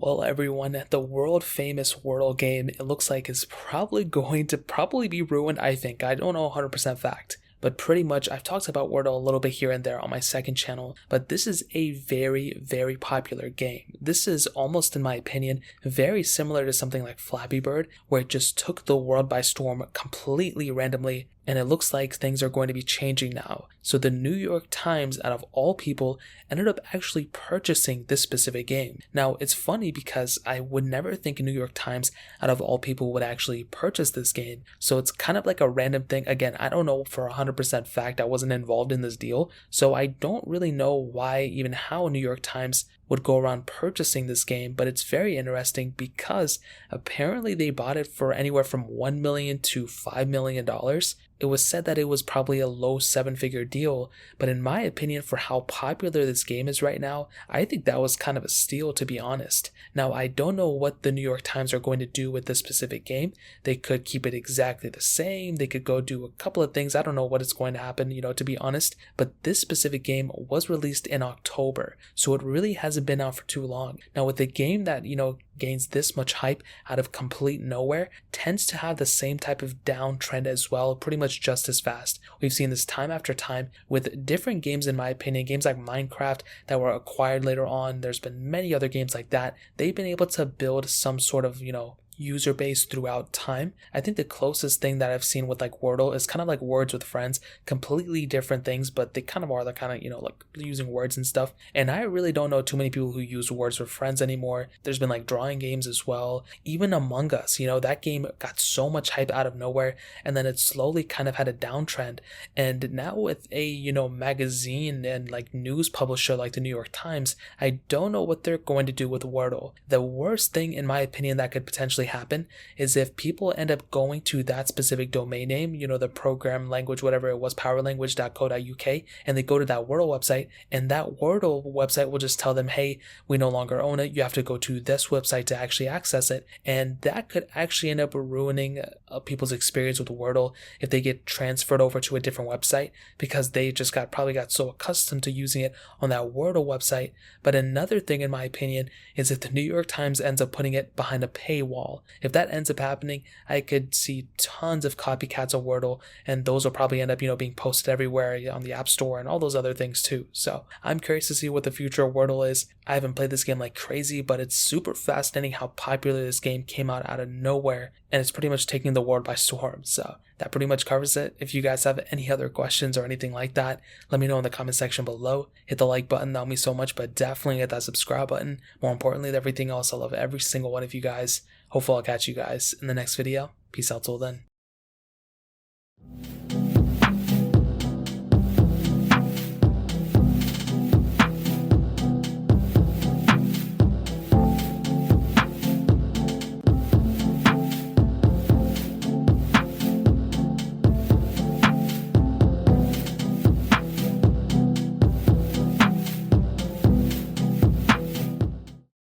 Well, everyone, the world famous Wordle game, it looks like is probably going to be ruined, I think. I don't know 100% fact. But pretty much, I've talked about Wordle a little bit here and there on my second channel, but this is a very, very popular game. This is almost, in my opinion, very similar to something like Flappy Bird, where it just took the world by storm completely randomly, and it looks like things are going to be changing now. So the New York Times, out of all people, ended up actually purchasing this specific game. Now, it's funny because I would never think New York Times, out of all people, would actually purchase this game. So it's kind of like a random thing. Again, I don't know for 100% fact. I wasn't involved in this deal. So I don't really know why, even how New York Times would go around purchasing this game, but it's very interesting because apparently they bought it for anywhere from $1 million to $5 million. It was said that it was probably a low seven-figure deal, but in my opinion, for how popular this game is right now, I think that was kind of a steal, to be honest. Now, I don't know what the New York Times are going to do with this specific game. They could keep it exactly the same. They could go do a couple of things. I don't know what is going to happen, to be honest, but this specific game was released in October, so it really hasn't been out for too long. Now, with a game that, gains this much hype out of complete nowhere, tends to have the same type of downtrend as well, pretty much just as fast. We've seen this time after time with different games, in my opinion, games like Minecraft that were acquired later on. There's been many other games like that. They've been able to build some sort of, user base throughout time. I think the closest thing that I've seen with like Wordle is kind of like Words with Friends, completely different things, but they kind of are the kind of, like using words and stuff. And I really don't know too many people who use Words with Friends anymore. There's been like drawing games as well. Even Among Us, that game got so much hype out of nowhere, and then it slowly kind of had a downtrend. And now with a, magazine and like news publisher like the New York Times, I don't know what they're going to do with Wordle. The worst thing, in my opinion, that could potentially happen is if people end up going to that specific domain name, the program language, whatever it was, powerlanguage.co.uk, and they go to that Wordle website, and that Wordle website will just tell them, hey, we no longer own it. You have to go to this website to actually access it. And that could actually end up ruining people's experience with Wordle if they get transferred over to a different website, because they just probably got so accustomed to using it on that Wordle website. But another thing, in my opinion, is if the New York Times ends up putting it behind a paywall. If that ends up happening, I could see tons of copycats of Wordle, and those will probably end up, being posted everywhere on the App Store and all those other things too. So I'm curious to see what the future of Wordle is. I haven't played this game like crazy, but it's super fascinating how popular this game came out of nowhere, and it's pretty much taking the world by storm. So that pretty much covers it. If you guys have any other questions or anything like that, let me know in the comment section below. Hit the like button, that would mean so much, but definitely hit that subscribe button. More importantly than everything else, I love every single one of you guys. Hopefully I'll catch you guys in the next video. Peace out till then.